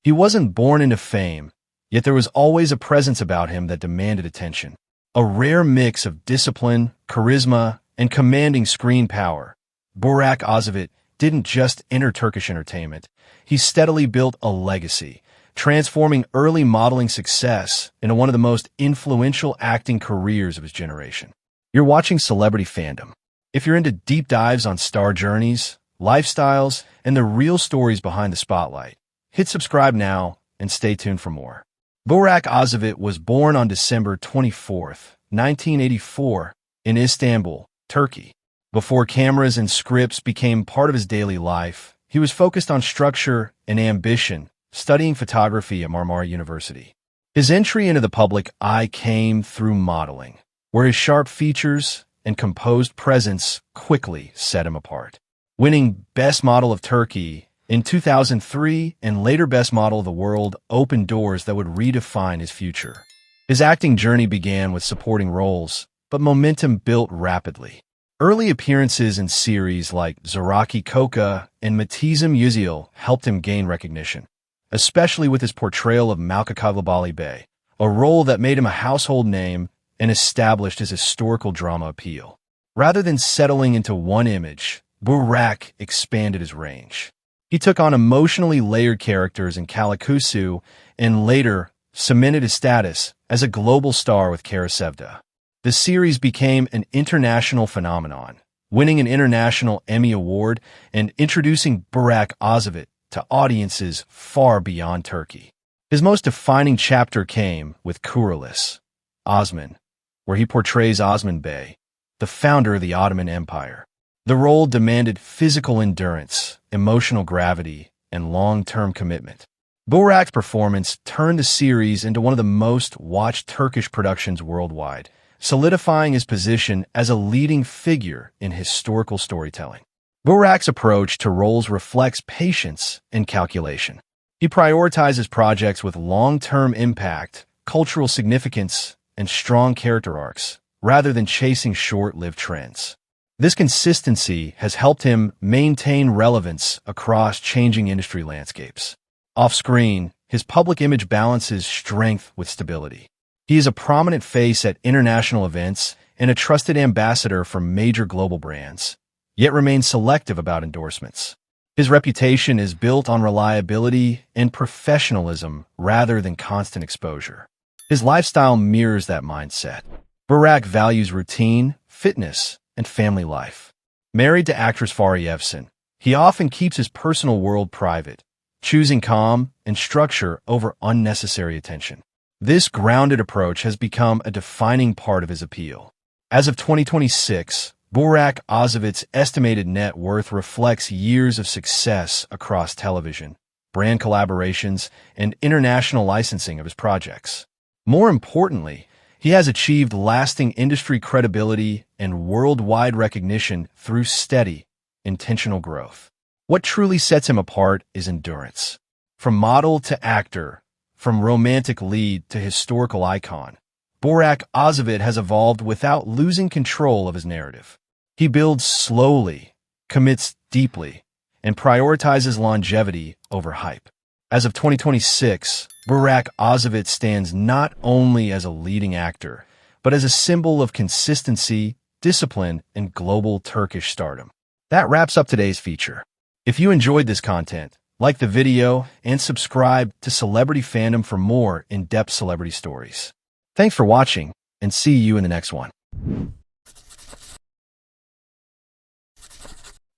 He wasn't born into fame, yet there was always a presence about him that demanded attention. A rare mix of discipline, charisma, and commanding screen power. Burak Ozcivit didn't just enter Turkish entertainment. He steadily built a legacy, transforming early modeling success into one of the most influential acting careers of his generation. You're watching Celebrity Fandom. If you're into deep dives on star journeys, lifestyles, and the real stories behind the spotlight, hit subscribe now and stay tuned for more. Burak Ozcivit was born on December 24, 1984, in Istanbul, Turkey. Before cameras and scripts became part of his daily life, he was focused on structure and ambition, studying photography at Marmara University. His entry into the public eye came through modeling, where his sharp features and composed presence quickly set him apart. Winning Best Model of Turkey in 2003 and later Best Model of the World opened doors that would redefine his future. His acting journey began with supporting roles, but momentum built rapidly. Early appearances in series like Zoraki Koka and Matizim Yüzyıl helped him gain recognition, especially with his portrayal of Malkakaglabali Bey, a role that made him a household name and established his historical drama appeal. Rather than settling into one image, Burak expanded his range. He took on emotionally layered characters in Kalikusu and later cemented his status as a global star with Kara Sevda. The series became an international phenomenon, winning an International Emmy Award and introducing Burak Ozcivit to audiences far beyond Turkey. His most defining chapter came with Kurulus Osman, where he portrays Osman Bey, the founder of the Ottoman Empire. The role demanded physical endurance, emotional gravity, and long-term commitment. Burak's performance turned the series into one of the most watched Turkish productions worldwide, solidifying his position as a leading figure in historical storytelling. Burak's approach to roles reflects patience and calculation. He prioritizes projects with long-term impact, cultural significance, and strong character arcs, rather than chasing short-lived trends. This consistency has helped him maintain relevance across changing industry landscapes. Off-screen, his public image balances strength with stability. He is a prominent face at international events and a trusted ambassador for major global brands, yet remains selective about endorsements. His reputation is built on reliability and professionalism rather than constant exposure. His lifestyle mirrors that mindset. Burak values routine, fitness, and family life. Married to actress Fahriye Evcen, he often keeps his personal world private, choosing calm and structure over unnecessary attention. This grounded approach has become a defining part of his appeal. As of 2026, Burak Ozcivit's estimated net worth reflects years of success across television, brand collaborations, and international licensing of his projects. More importantly, he has achieved lasting industry credibility and worldwide recognition through steady, intentional growth. What truly sets him apart is endurance. From model to actor, from romantic lead to historical icon, Burak Ozcivit has evolved without losing control of his narrative. He builds slowly, commits deeply, and prioritizes longevity over hype. As of 2026, Burak Ozcivit stands not only as a leading actor, but as a symbol of consistency, discipline, and global Turkish stardom. That wraps up today's feature. If you enjoyed this content, like the video and subscribe to Celebrity Fandom for more in-depth celebrity stories. Thanks for watching, and see you in the next one.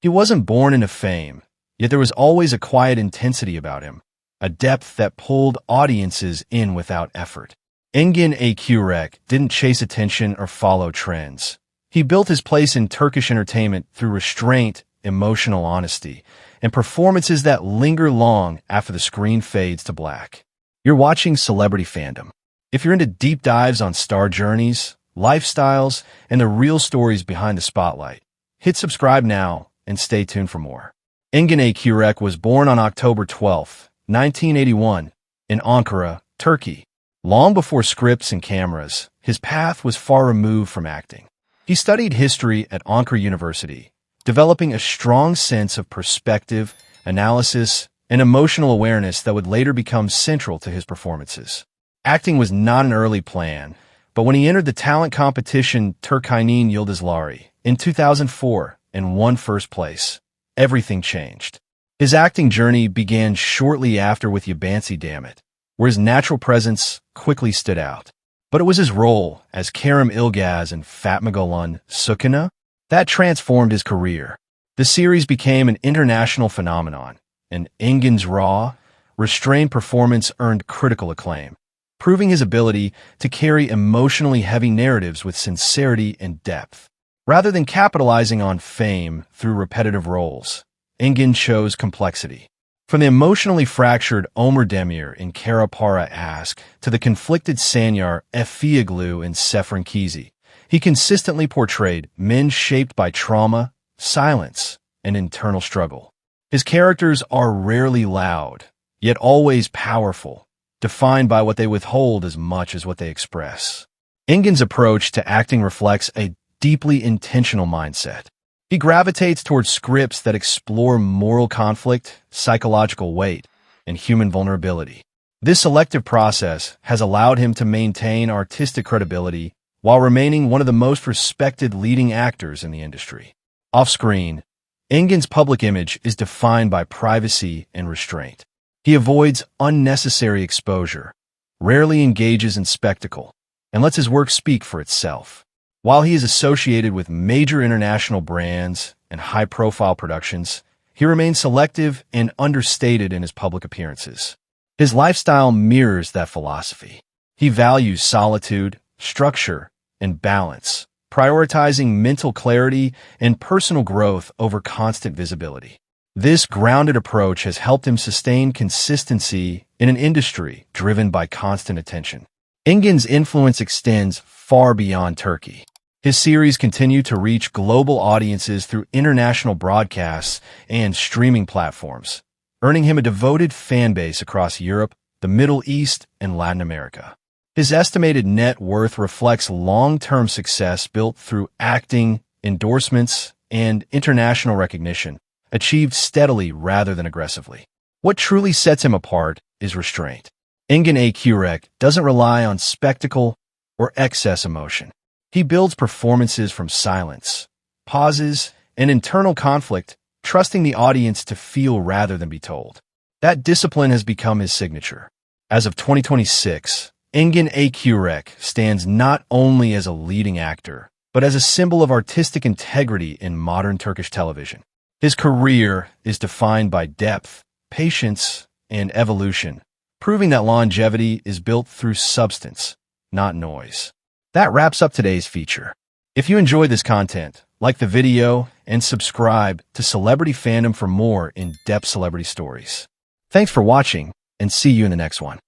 He wasn't born into fame, yet there was always a quiet intensity about him, a depth that pulled audiences in without effort. Engin Akyurek didn't chase attention or follow trends. He built his place in Turkish entertainment through restraint, emotional honesty, and performances that linger long after the screen fades to black. You're watching Celebrity Fandom. If you're into deep dives on star journeys, lifestyles, and the real stories behind the spotlight, hit subscribe now and stay tuned for more. Engin Akyurek was born on October 12, 1981, in Ankara, Turkey. Long before scripts and cameras, his path was far removed from acting. He studied history at Ankara University, developing a strong sense of perspective, analysis, an emotional awareness that would later become central to his performances. Acting was not an early plan, but when he entered the talent competition Türkiye'nin Yıldızları in 2004 and won first place, everything changed. His acting journey began shortly after with Yabansi Dammit, where his natural presence quickly stood out. But it was his role as Kerem Ilgaz in Fatma Gül'ün Sukuna that transformed his career. The series became an international phenomenon, and Engin's raw, restrained performance earned critical acclaim, proving his ability to carry emotionally heavy narratives with sincerity and depth. Rather than capitalizing on fame through repetitive roles, Engin chose complexity. From the emotionally fractured Ömer Demir in Kara Para Ask to the conflicted Sanyar Effioglu in Sefirin Kizi, he consistently portrayed men shaped by trauma, silence, and internal struggle. His characters are rarely loud, yet always powerful, defined by what they withhold as much as what they express. Engin's approach to acting reflects a deeply intentional mindset. He gravitates towards scripts that explore moral conflict, psychological weight, and human vulnerability. This selective process has allowed him to maintain artistic credibility while remaining one of the most respected leading actors in the industry. Off-screen, Engin's public image is defined by privacy and restraint. He avoids unnecessary exposure, rarely engages in spectacle, and lets his work speak for itself. While he is associated with major international brands and high-profile productions, he remains selective and understated in his public appearances. His lifestyle mirrors that philosophy. He values solitude, structure, and balance, prioritizing mental clarity and personal growth over constant visibility. This grounded approach has helped him sustain consistency in an industry driven by constant attention. Engin's influence extends far beyond Turkey. His series continue to reach global audiences through international broadcasts and streaming platforms, earning him a devoted fan base across Europe, the Middle East, and Latin America. His estimated net worth reflects long-term success built through acting, endorsements, and international recognition, achieved steadily rather than aggressively. What truly sets him apart is restraint. Engin Akyurek doesn't rely on spectacle or excess emotion. He builds performances from silence, pauses, and internal conflict, trusting the audience to feel rather than be told. That discipline has become his signature. As of 2026, Engin Akyurek stands not only as a leading actor, but as a symbol of artistic integrity in modern Turkish television. His career is defined by depth, patience, and evolution, proving that longevity is built through substance, not noise. That wraps up today's feature. If you enjoyed this content, like the video and subscribe to Celebrity Fandom for more in-depth celebrity stories. Thanks for watching, and see you in the next one.